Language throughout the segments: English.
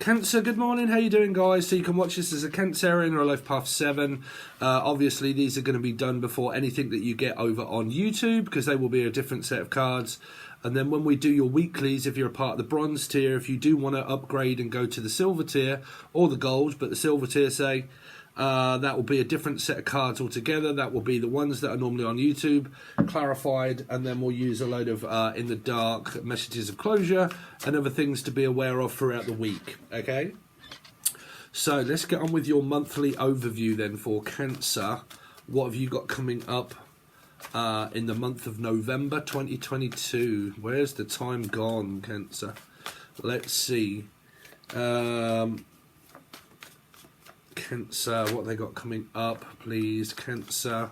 Cancer, good morning. How you doing, guys? So you can watch this as a Cancerian or a Life Path 7. Obviously, these are going to be done before anything that you get over on YouTube, because they will be a different set of cards. And then when we do your weeklies, if you're a part of the bronze tier, if you do want to upgrade and go to the silver tier or the gold, but the silver tier, say, that will be a different set of cards altogether. That will be the ones that are normally on YouTube, clarified, and then we'll use a load of in the dark messages of closure and other things to be aware of throughout the week. Okay, so let's get on with your monthly overview then for Cancer. What have you got coming up in the month of November 2022? Where's the time gone, Cancer? Let's see. Cancer, what they got coming up, please? Cancer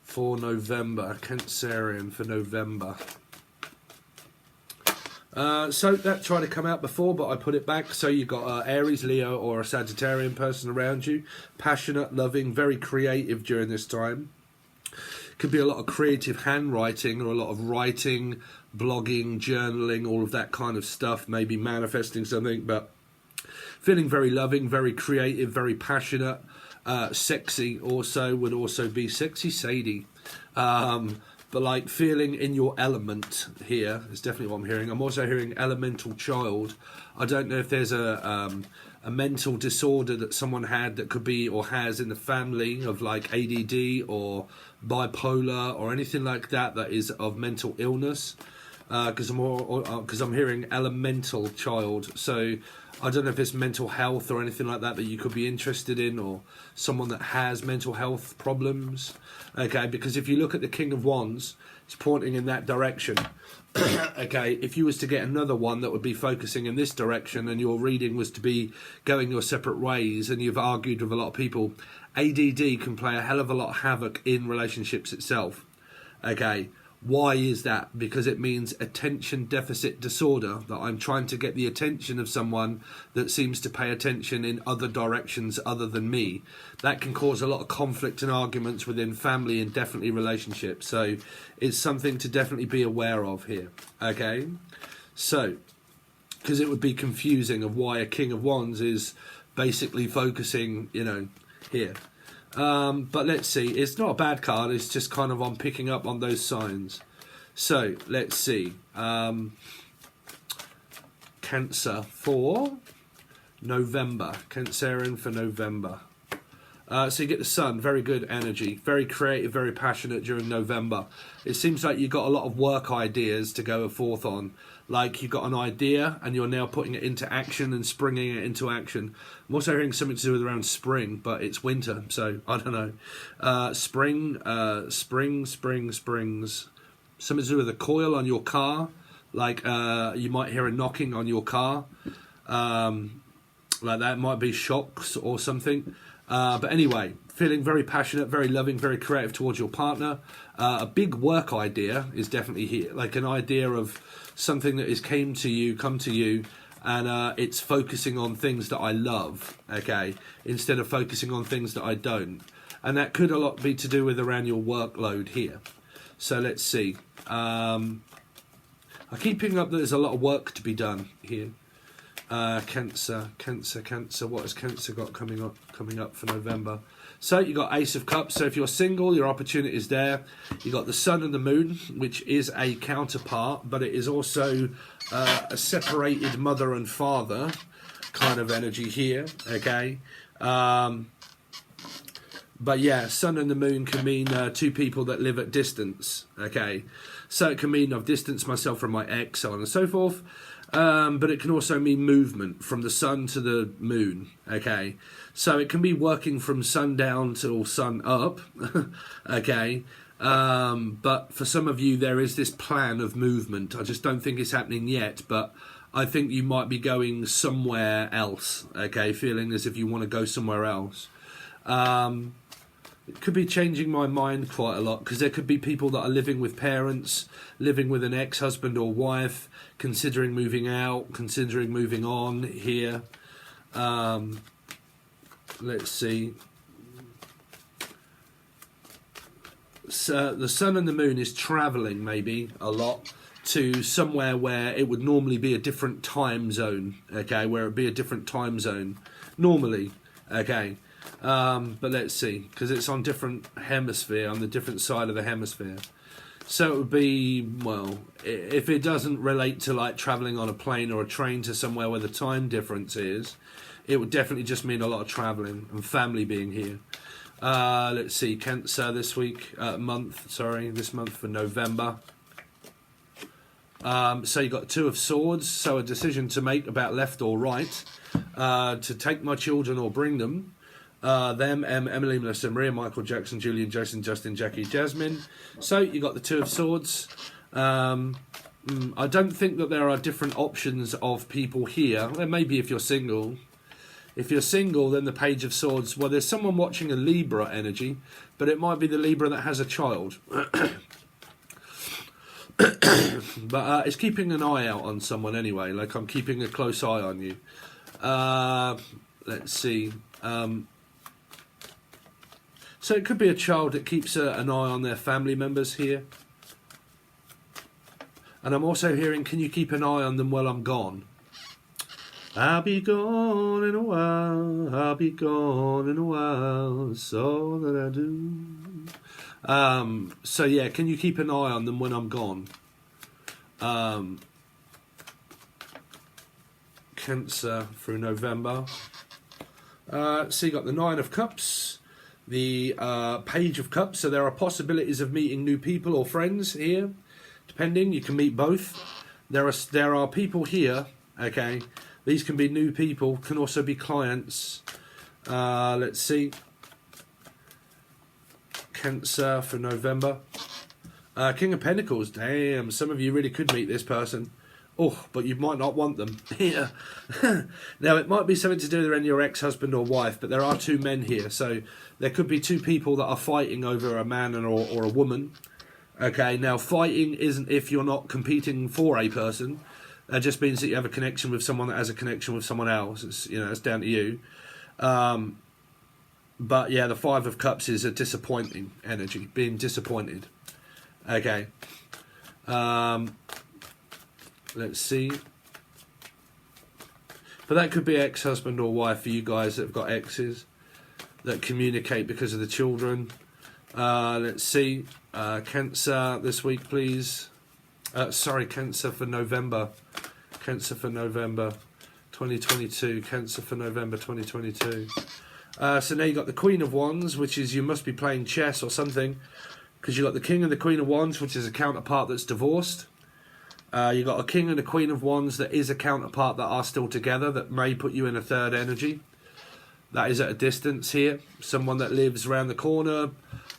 for November, Cancerian for November. So that tried to come out before, but I put it back. So you've got Aries, Leo, or a Sagittarian person around you. Passionate, loving, very creative during this time. Could be a lot of creative handwriting or a lot of writing, blogging, journaling, all of that kind of stuff. Maybe manifesting something, but feeling very loving, very creative, very passionate. Sexy also would also be sexy Sadie. But like feeling in your element here is definitely what I'm hearing. I'm also hearing elemental child. I don't know if there's a mental disorder that someone had that could be or has in the family of like ADD or bipolar or anything like that that is of mental illness. Because I'm hearing elemental child. So I don't know if it's mental health or anything like that that you could be interested in, or someone that has mental health problems. Okay, because if you look at the King of Wands, it's pointing in that direction. Okay, if you was to get another one that would be focusing in this direction and your reading was to be going your separate ways and you've argued with a lot of people, ADD can play a hell of a lot of havoc in relationships itself. Okay. Why is that? Because it means attention deficit disorder, that I'm trying to get the attention of someone that seems to pay attention in other directions other than me. That can cause a lot of conflict and arguments within family and definitely relationships. So it's something to definitely be aware of here. Okay? So, because it would be confusing of why a King of Wands is basically focusing, you know, here. But let's see, it's not a bad card, it's just kind of I'm picking up on those signs. So let's see, Cancer for November, Cancerian for November. So you get the Sun, very good energy, very creative, very passionate during November. It seems like you've got a lot of work ideas to go forth on. Like you've got an idea and you're now putting it into action and springing it into action. I'm also hearing something to do with around spring, but it's winter, so I don't know. Springs. Something to do with a coil on your car. Like you might hear a knocking on your car. Like that might be shocks or something. But anyway, feeling very passionate, very loving, very creative towards your partner. A big work idea is definitely here, like an idea of something that has come to you, and it's focusing on things that I love, okay, instead of focusing on things that I don't. And that could a lot be to do with around your workload here. So let's see. I keep picking up that there's a lot of work to be done here. Cancer. What has Cancer got coming up for November? So you got Ace of Cups. So if you're single, your opportunity is there. You got the Sun and the Moon, which is a counterpart, but it is also a separated mother and father kind of energy here. Okay. But yeah, Sun and the Moon can mean two people that live at distance. Okay. So it can mean I've distanced myself from my ex, so on and so forth. But it can also mean movement from the sun to the moon, okay? So it can be working from sundown till sun up, okay? But for some of you, there is this plan of movement. I just don't think it's happening yet, but I think you might be going somewhere else, okay? Feeling as if you want to go somewhere else. It could be changing my mind quite a lot, because there could be people that are living with parents, living with an ex-husband or wife, considering moving out, considering moving on here. Let's see. So the Sun and the Moon is travelling maybe a lot. to somewhere where it would normally be a different time zone, okay, where it would be a different time zone normally, okay. But let's see, because it's on different hemisphere, on the different side of the hemisphere. So it would be, well, if it doesn't relate to like travelling on a plane or a train to somewhere where the time difference is, it would definitely just mean a lot of travelling and family being here. Let's see, Cancer this this month for November. So you got Two of Swords, so a decision to make about left or right, to take my children or bring them. Emily, Melissa, Maria, Michael, Jackson, Julian, Jason, Justin, Jackie, Jasmine. So you got the Two of Swords. I don't think that there are different options of people here. Well, maybe if you're single. If you're single, then the Page of Swords. Well, there's someone watching a Libra energy, but it might be the Libra that has a child. But it's keeping an eye out on someone anyway. Like I'm keeping a close eye on you. Let's see. So it could be a child that keeps an eye on their family members here. And I'm also hearing, can you keep an eye on them while I'm gone? I'll be gone in a while, I'll be gone in a while, that's all that I do. So yeah, can you keep an eye on them when I'm gone? Cancer through November. So you got the Nine of Cups. The Page of Cups, so there are possibilities of meeting new people or friends here, depending. You can meet both. There are people here, okay. These can be new people, can also be clients. Let's see. Cancer for November. King of Pentacles. Damn, some of you really could meet this person. Oh, but you might not want them. Yeah. Now, it might be something to do with your ex-husband or wife, but there are two men here. So there could be two people that are fighting over a man or a woman. Okay, now fighting isn't if you're not competing for a person. That just means that you have a connection with someone that has a connection with someone else. It's, it's down to you. But yeah, the Five of Cups is a disappointing energy, being disappointed. Okay. Let's see. But that could be ex-husband or wife for you guys that have got exes that communicate because of the children. Let's see. Cancer this week, please. Sorry, Cancer for November. Cancer for November 2022. Cancer for November 2022. So now you got the Queen of Wands, which is you must be playing chess or something, because you got the King and the Queen of Wands, which is a counterpart that's divorced. You got a King and a Queen of Wands that is a counterpart that are still together, that may put you in a third energy. That is at a distance here. Someone that lives around the corner,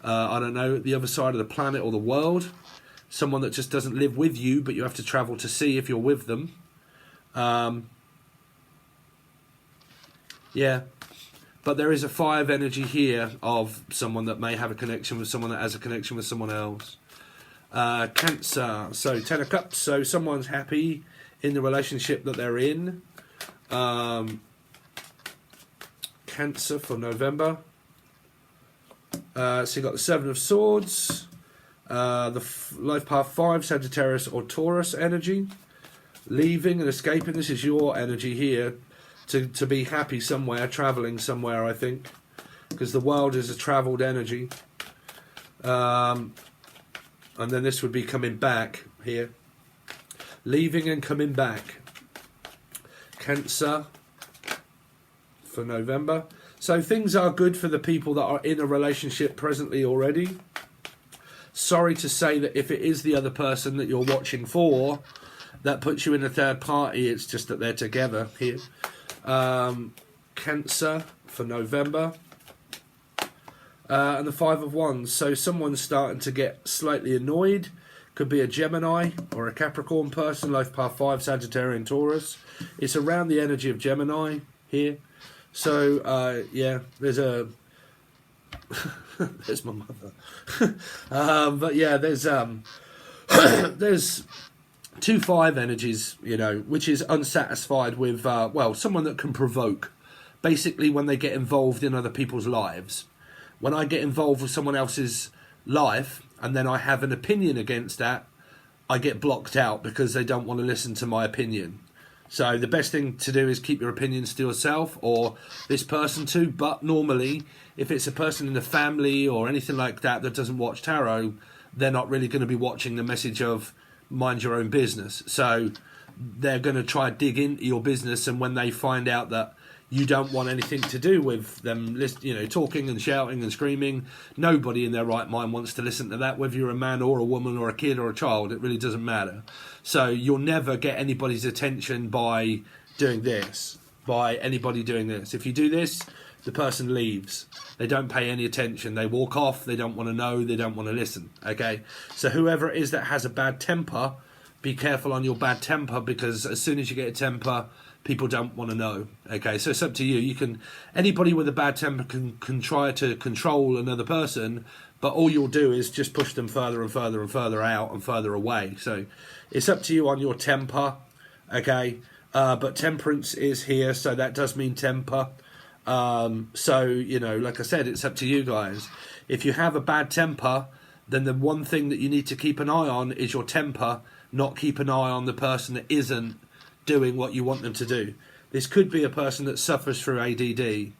I don't know, the other side of the planet or the world. Someone that just doesn't live with you, but you have to travel to see if you're with them. Yeah. But there is a 5 energy here of someone that may have a connection with someone that has a connection with someone else. Cancer, so 10 of Cups, so someone's happy in the relationship that they're in. Cancer for November. So you got the 7 of Swords, the Life Path 5, Sagittarius or Taurus energy. Leaving and escaping, this is your energy here, to be happy somewhere, travelling somewhere, I think, because the world is a travelled energy. And then this would be coming back here. Leaving and coming back. Cancer for November. So things are good for the people that are in a relationship presently already. Sorry to say that if it is the other person that you're watching for, that puts you in a third party. It's just that they're together here. Cancer for November. And the 5 of Wands. So someone's starting to get slightly annoyed. Could be a Gemini or a Capricorn person. Life Path 5, Sagittarius, Taurus. It's around the energy of Gemini here. So, yeah, there's a... there's my mother. But yeah, there's there's 2-5 energies, which is unsatisfied with, well, someone that can provoke. Basically, when they get involved in other people's lives. When I get involved with someone else's life, and then I have an opinion against that, I get blocked out because they don't want to listen to my opinion. So the best thing to do is keep your opinions to yourself, or this person too. But normally, if it's a person in the family or anything like that that doesn't watch tarot, they're not really going to be watching the message of mind your own business. So they're going to try to dig into your business, and when they find out that you don't want anything to do with them, talking and shouting and screaming, nobody in their right mind wants to listen to that, whether you're a man or a woman or a kid or a child. It really doesn't matter. So you'll never get anybody's attention by doing this, If you do this, the person leaves. They don't pay any attention. They walk off. They don't want to know. They don't want to listen. Okay? So whoever it is that has a bad temper, be careful on your bad temper, because as soon as you get a temper, people don't want to know. Okay, so it's up to you. Anybody with a bad temper can try to control another person, but all you'll do is just push them further and further and further out and further away. So it's up to you on your temper. Okay, but temperance is here, so that does mean temper. So like I said, it's up to you guys. If you have a bad temper, then the one thing that you need to keep an eye on is your temper, not keep an eye on the person that isn't doing what you want them to do. This could be a person that suffers through ADD.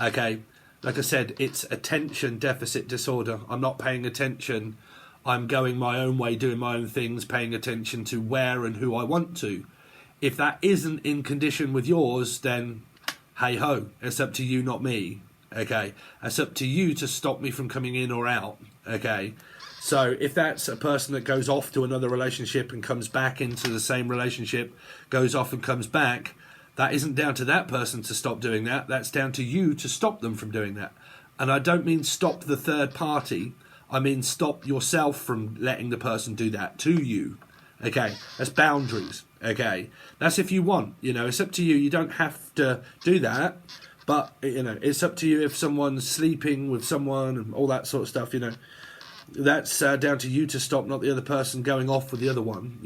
Okay, like I said, it's attention deficit disorder. I'm not paying attention. I'm going my own way, doing my own things, paying attention to where and who I want to. If that isn't in condition with yours, then hey ho, it's up to you, not me. Okay, it's up to you to stop me from coming in or out. Okay, so if that's a person that goes off to another relationship and comes back into the same relationship, goes off and comes back, that isn't down to that person to stop doing that. That's down to you to stop them from doing that. And I don't mean stop the third party. I mean stop yourself from letting the person do that to you. Okay, that's boundaries. Okay, that's if you want. It's up to you. You don't have to do that. But, it's up to you if someone's sleeping with someone and all that sort of stuff, That's down to you to stop, not the other person going off with the other one,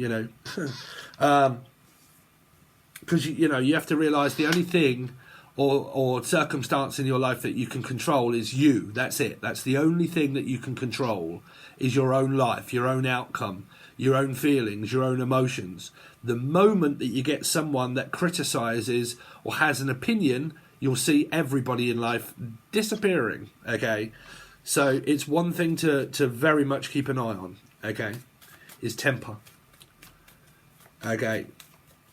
Because, you have to realise the only thing or circumstance in your life that you can control is you. That's it. That's the only thing that you can control is your own life, your own outcome, your own feelings, your own emotions. The moment that you get someone that criticises or has an opinion, you'll see everybody in life disappearing, okay? So it's one thing to very much keep an eye on, okay, is temper. Okay,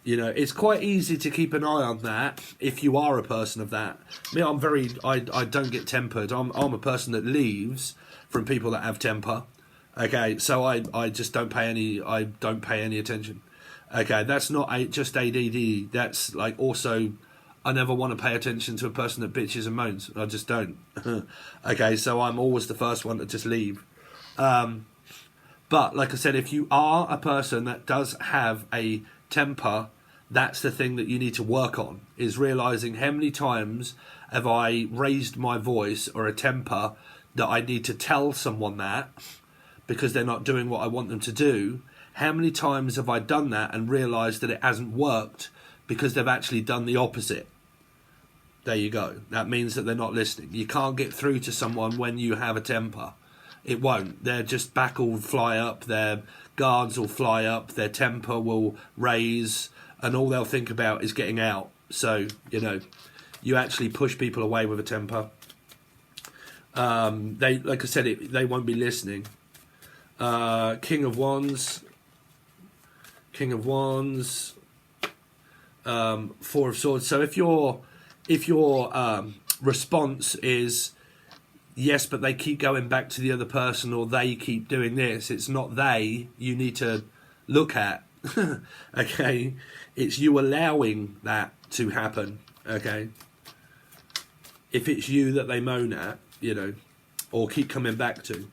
it's quite easy to keep an eye on that if you are a person of that. I don't get tempered. I'm a person that leaves from people that have temper. Okay, so I just don't pay any attention. Okay, that's not just ADD. That's like also, I never want to pay attention to a person that bitches and moans. I just don't. Okay, so I'm always the first one to just leave. But like I said, if you are a person that does have a temper, that's the thing that you need to work on, is realising how many times have I raised my voice or a temper that I need to tell someone that because they're not doing what I want them to do. How many times have I done that and realised that it hasn't worked because they've actually done the opposite? There you go. That means that they're not listening. You can't get through to someone when you have a temper. It won't. Their just back will fly up, their guards will fly up, their temper will raise, and all they'll think about is getting out. So, you actually push people away with a temper. They, like I said, they won't be listening. King of Wands, Four of Swords. So if your response is yes, but they keep going back to the other person, or they keep doing this, it's not they you need to look at. Okay, it's you allowing that to happen. Okay, if it's you that they moan at, or keep coming back to.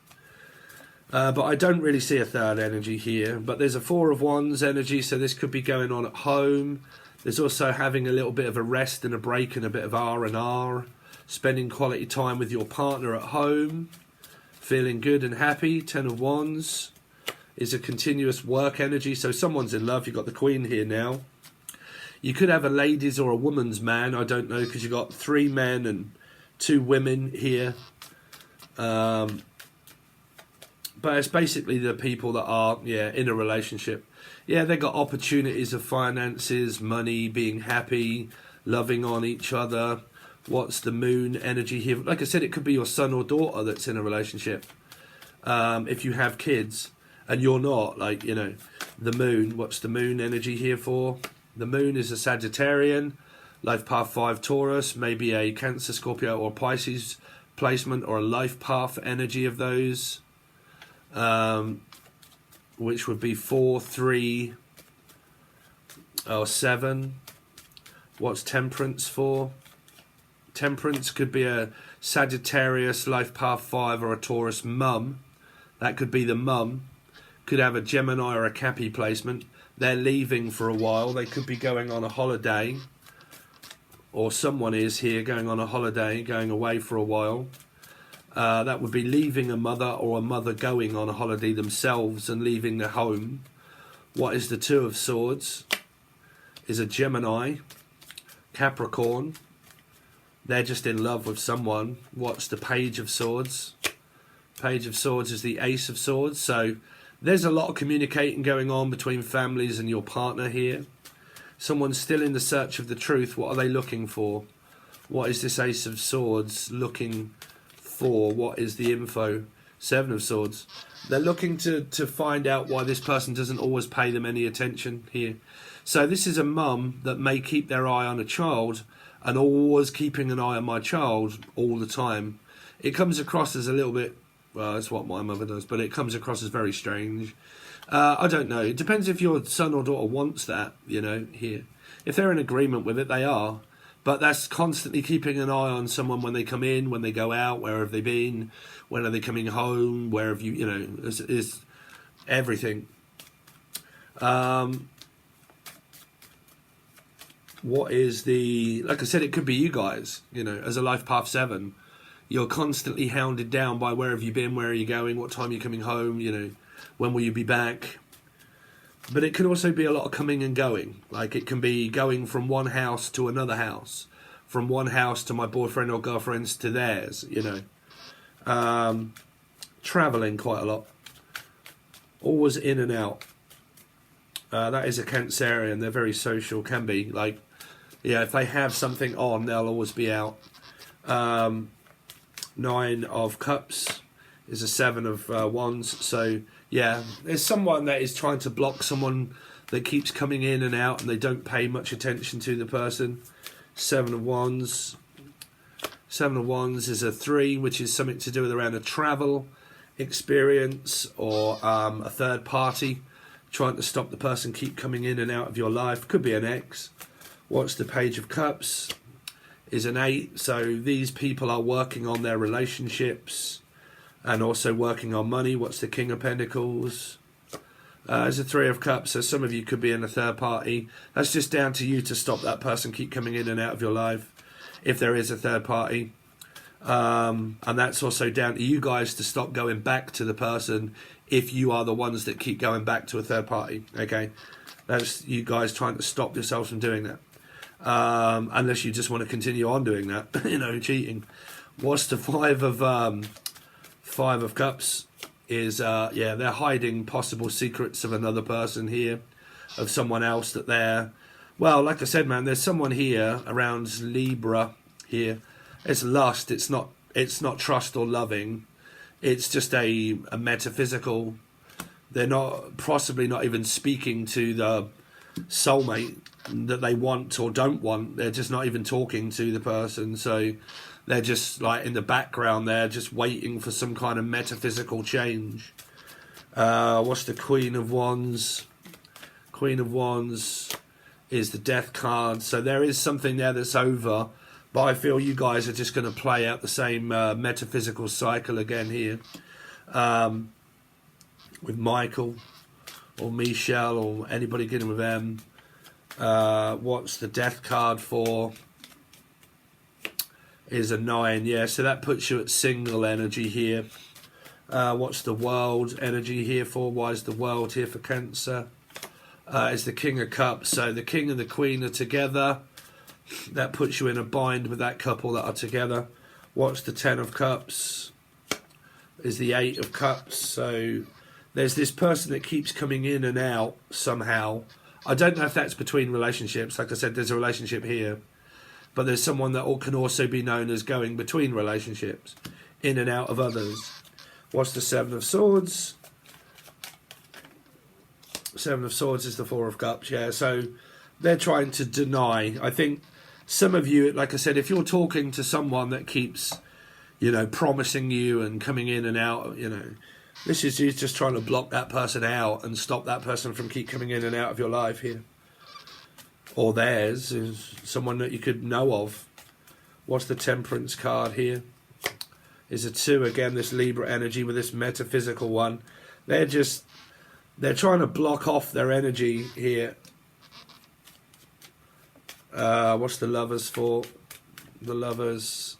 But I don't really see a third energy here. But there's a Four of Wands energy, so this could be going on at home. There's also having a little bit of a rest and a break and a bit of R&R. Spending quality time with your partner at home. Feeling good and happy. Ten of Wands is a continuous work energy. So someone's in love. You've got the Queen here now. You could have a ladies or a woman's man. I don't know, because you've got 3 men and 2 women here. But it's basically the people that are, in a relationship. Yeah, they got opportunities of finances, money, being happy, loving on each other. What's the moon energy here? Like I said, it could be your son or daughter that's in a relationship. If you have kids and you're not, like, the moon, what's the moon energy here for? The moon is a Sagittarian, life path 5 Taurus, maybe a Cancer, Scorpio or Pisces placement, or a life path energy of those, which would be 4, 3 or 7. What's temperance for? Temperance could be a Sagittarius, life path 5, or a Taurus mum. That could be the mum. Could have a Gemini or a Cappy placement. They're leaving for a while. They could be going on a holiday, or someone is here going on a holiday, going away for a while. That would be leaving a mother, or a mother going on a holiday themselves and leaving the home. What is the Two of Swords? Is a Gemini, Capricorn. They're just in love with someone. What's the Page of Swords? Page of Swords is the Ace of Swords. So there's a lot of communicating going on between families and your partner here. Someone's still in the search of the truth. What are they looking for? What is this Ace of Swords looking for? What is the info? Seven of Swords. They're looking to find out why this person doesn't always pay them any attention here. So this is a mum that may keep their eye on a child, and always keeping an eye on my child all the time. It comes across as a little bit, well, that's what my mother does, but it comes across as very strange. I don't know. It depends if your son or daughter wants that, here. If they're in agreement with it, they are. But that's constantly keeping an eye on someone when they come in, when they go out, where have they been, when are they coming home, where have you, is everything. What is like I said, it could be you guys, as a life path 7. You're constantly hounded down by where have you been, where are you going, what time are you coming home, when will you be back? But it could also be a lot of coming and going. Like it can be going from one house to another house, from one house to my boyfriend or girlfriend's to theirs, travelling quite a lot, always in and out. That is a Cancerian. They're very social, can be. Like, if they have something on, they'll always be out. 9 of Cups is a 7 of Wands. So, there's someone that is trying to block someone that keeps coming in and out, and they don't pay much attention to the person. 7 of Wands. 7 of Wands is a 3, which is something to do with around a travel experience, or a third party trying to stop the person keep coming in and out of your life. Could be an ex. What's the Page of Cups? Is an 8. So these people are working on their relationships and also working on money. What's the King of Pentacles? There's a 3 of Cups. So some of you could be in a third party. That's just down to you to stop that person keep coming in and out of your life, if there is a third party. And that's also down to you guys to stop going back to the person if you are the ones that keep going back to a third party. Okay, that's you guys trying to stop yourselves from doing that. Unless you just want to continue on doing that, cheating. What's the 5 of Cups? Is they're hiding possible secrets of another person here, of someone else that they're, well, like I said, man, there's someone here around Libra here. It's lust. It's not trust or loving. It's just a metaphysical. They're possibly not even speaking to the soulmate that they want or don't want. They're just not even talking to the person. So they're just like in the background. They're just waiting for some kind of metaphysical change. What's the Queen of Wands? Queen of Wands is the Death card. So there is something there that's over. But I feel you guys are just going to play out the same metaphysical cycle again here. With Michael or Michelle or anybody getting with them. What's the Death card for? Is a 9. Yeah, so that puts you at single energy here. What's the World energy here for? Why is the World here for Cancer? It's the King of Cups. So the King and the Queen are together. That puts you in a bind with that couple that are together. What's the 10 of Cups? is the Eight of Cups. So there's this person that keeps coming in and out somehow. I don't know if that's between relationships. Like I said, there's a relationship here. But there's someone that can also be known as going between relationships, in and out of others. What's the Seven of Swords? Seven of Swords is the Four of Cups, yeah. So they're trying to deny. I think some of you, like I said, if you're talking to someone that keeps, promising you and coming in and out, this is you just trying to block that person out and stop that person from keep coming in and out of your life here. Or theirs is someone that you could know of. What's the Temperance card here? Is a 2 again, this Libra energy with this metaphysical one. They're trying to block off their energy here. What's the Lovers for? The Lovers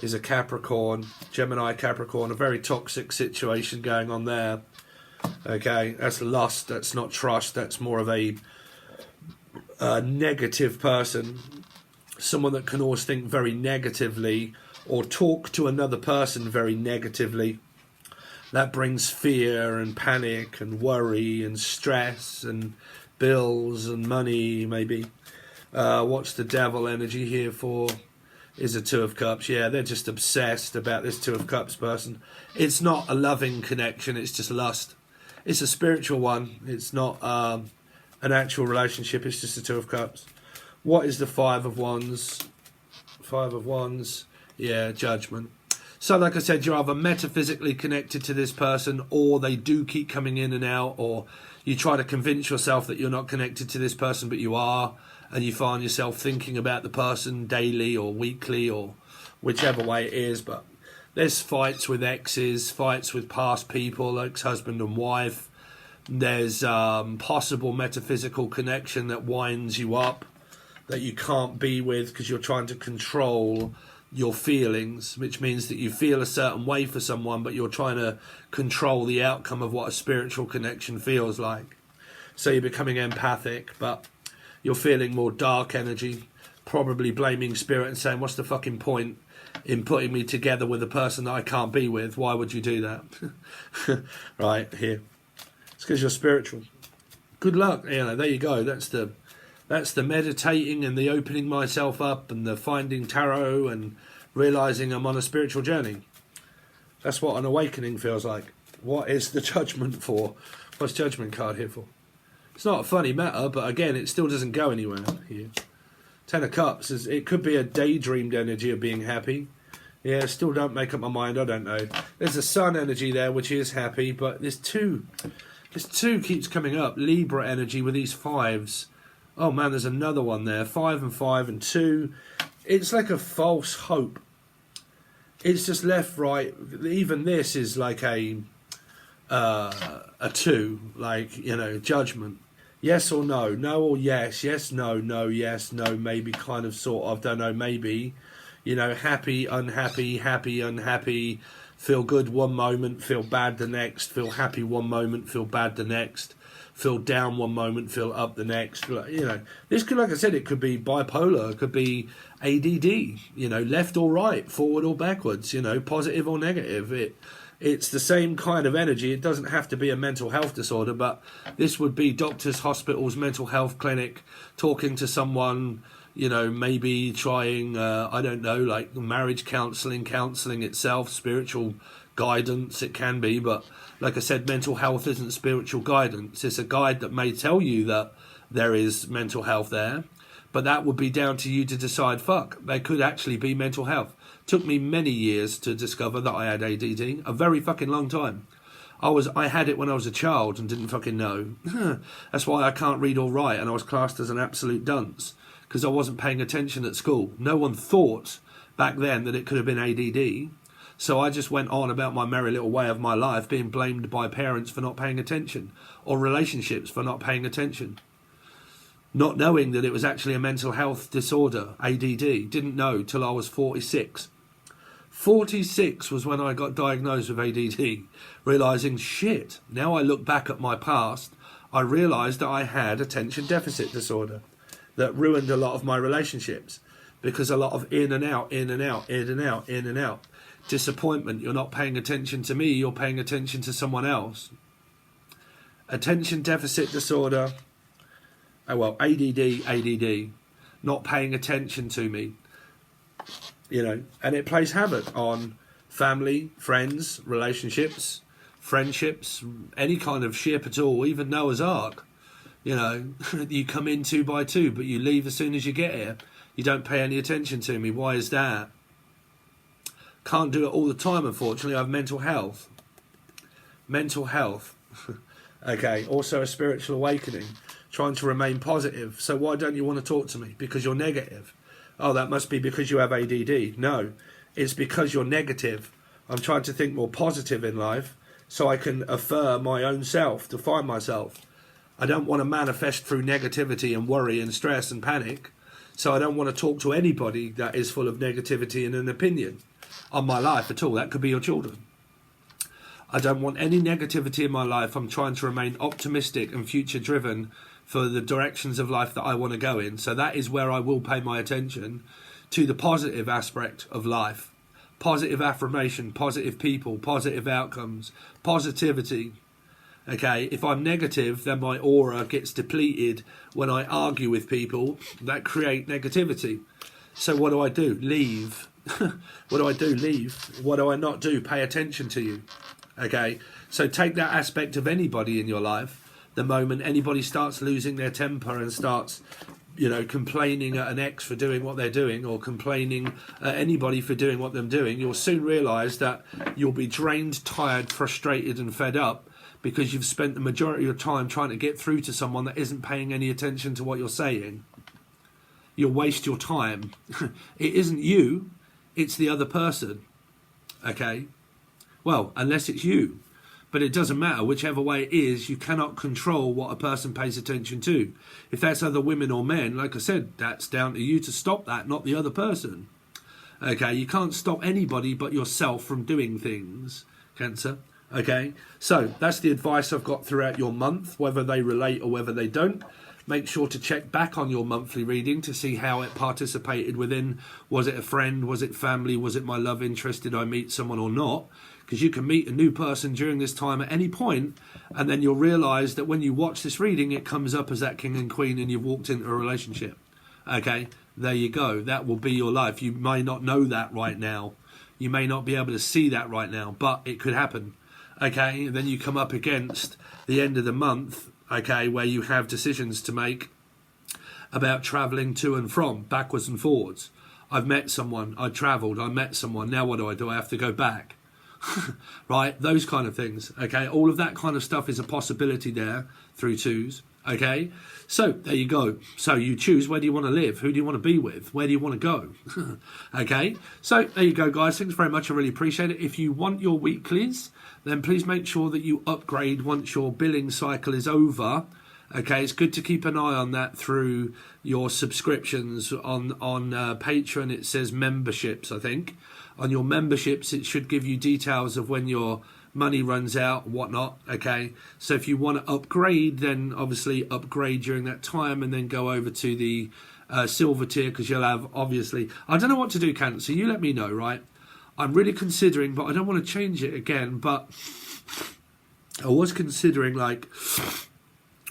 is a Capricorn, Gemini Capricorn, a very toxic situation going on there. Okay, that's lust, that's not trust, that's more of a negative person, someone that can always think very negatively or talk to another person very negatively. That brings fear and panic and worry and stress and bills and money, maybe. What's the Devil energy here for? Is a Two of Cups. Yeah, they're just obsessed about this Two of Cups person. It's not a loving connection, it's just lust. It's a spiritual one. It's not an actual relationship, it's just a Two of Cups. What is the Five of Wands? Five of Wands, yeah, Judgment. So like I said, you're either metaphysically connected to this person, or they do keep coming in and out, or you try to convince yourself that you're not connected to this person, but you are, and you find yourself thinking about the person daily or weekly or whichever way it is. But there's fights with exes, fights with past people, ex-husband and wife. There's possible metaphysical connection that winds you up, that you can't be with because you're trying to control your feelings, which means that you feel a certain way for someone, but you're trying to control the outcome of what a spiritual connection feels like. So you're becoming empathic, but you're feeling more dark energy, probably blaming spirit and saying, what's the fucking point in putting me together with a person that I can't be with? Why would you do that? Right, here. It's because you're spiritual. Good luck. There you go. That's the meditating and the opening myself up and the finding tarot and realising I'm on a spiritual journey. That's what an awakening feels like. What is the Judgment for? What's Judgment card here for? It's not a funny matter, but again, it still doesn't go anywhere here. Ten of Cups, it could be a daydreamed energy of being happy. Yeah, still don't make up my mind, I don't know. There's a Sun energy there, which is happy, but this two keeps coming up. Libra energy with these fives. Oh man, there's another one there. 5 and 5 and 2. It's like a false hope. It's just left, right. Even this is like a 2, like, Judgment. Yes or no, no or yes, yes, no, no, yes, no, maybe, kind of, sort of, don't know, maybe. Happy, unhappy, happy, unhappy. Feel good one moment, feel bad the next. Feel happy one moment, feel bad the next. Feel down one moment, feel up the next. This could, like I said, it could be bipolar, it could be ADD, left or right, forward or backwards, positive or negative. It's the same kind of energy. It doesn't have to be a mental health disorder, but this would be doctors, hospitals, mental health clinic, talking to someone, maybe trying, I don't know, like marriage counselling itself, spiritual guidance, it can be, but like I said, mental health isn't spiritual guidance. It's a guide that may tell you that there is mental health there, but that would be down to you to decide, there could actually be mental health. Took me many years to discover that I had ADD, a very fucking long time. I had it when I was a child and didn't fucking know. That's why I can't read or write, and I was classed as an absolute dunce, because I wasn't paying attention at school. No one thought back then that it could have been ADD. So I just went on about my merry little way of my life, being blamed by parents for not paying attention, or relationships for not paying attention. Not knowing that it was actually a mental health disorder, ADD. Didn't know till I was 46. 46 was when I got diagnosed with ADD, realising, shit, now I look back at my past, I realised that I had attention deficit disorder that ruined a lot of my relationships, because a lot of in and out, in and out, in and out, in and out. Disappointment, you're not paying attention to me, you're paying attention to someone else. Attention deficit disorder, ADD, not paying attention to me. You know, and it plays havoc on family, friends, relationships, friendships, any kind of ship at all, even Noah's Ark. You know, you come in 2 by 2, but you leave as soon as you get here. You don't pay any attention to me. Why is that? Can't do it all the time, unfortunately. I have mental health. Mental health. Okay, also a spiritual awakening. Trying to remain positive. So why don't you want to talk to me? Because you're negative. Oh, that must be because you have ADD. No, it's because you're negative. I'm trying to think more positive in life so I can affirm my own self, define myself. I don't want to manifest through negativity and worry and stress and panic. So I don't want to talk to anybody that is full of negativity and an opinion on my life at all. That could be your children. I don't want any negativity in my life. I'm trying to remain optimistic and future driven for the directions of life that I want to go in. So that is where I will pay my attention to the positive aspect of life. Positive affirmation, positive people, positive outcomes, positivity. Okay, if I'm negative, then my aura gets depleted when I argue with people that create negativity. So what do? Leave. What do? Leave. What do I not do? Pay attention to you. Okay, so take that aspect of anybody in your life. The moment anybody starts losing their temper and starts, you know, complaining at an ex for doing what they're doing, or complaining at anybody for doing what they're doing, you'll soon realise that you'll be drained, tired, frustrated and fed up because you've spent the majority of your time trying to get through to someone that isn't paying any attention to what you're saying. You'll waste your time. It isn't you, it's the other person. Okay? Well, unless it's you. But it doesn't matter, whichever way it is, you cannot control what a person pays attention to. If that's other women or men, like I said, that's down to you to stop that, not the other person. Okay, you can't stop anybody but yourself from doing things, Cancer. Okay, so that's the advice I've got throughout your month, whether they relate or whether they don't. Make sure to check back on your monthly reading to see how it participated within. Was it a friend? Was it family? Was it my love interest? Did I meet someone or not? Because you can meet a new person during this time at any point, and then you'll realise that when you watch this reading, it comes up as that king and queen and you've walked into a relationship. Okay, there you go. That will be your life. You may not know that right now. You may not be able to see that right now, but it could happen. Okay, and then you come up against the end of the month, okay, where you have decisions to make about travelling to and from, backwards and forwards. I've met someone, I travelled, I met someone, now what do? I have to go back? Right, those kind of things. Okay, all of that kind of stuff is a possibility there through twos. Okay, so there you go. So you choose, where do you want to live? Who do you want to be with? Where do you want to go? Okay, so there you go, guys. Thanks very much. I really appreciate it. If you want your weeklies, then please make sure that you upgrade once your billing cycle is over. Okay, it's good to keep an eye on that through your subscriptions on Patreon. It says memberships, I think. On your memberships, it should give you details of when your money runs out and whatnot. Okay, so if you want to upgrade, then obviously upgrade during that time and then go over to the silver tier, because you'll have, obviously, I don't know what to do, Cancer. You let me know, right? I'm really considering, but I don't want to change it again. But I was considering, like,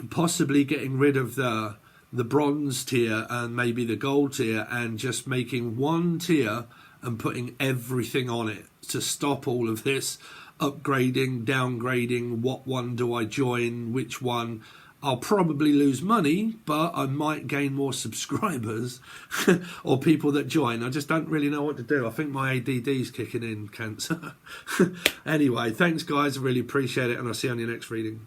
possibly getting rid of the bronze tier and maybe the gold tier and just making one tier and putting everything on it to stop all of this upgrading, downgrading, what one do I join, which one. I'll probably lose money, but I might gain more subscribers or people that join. I just don't really know what to do. I think my ADD's kicking in, Cancer. Anyway, thanks, guys. I really appreciate it, and I'll see you on your next reading.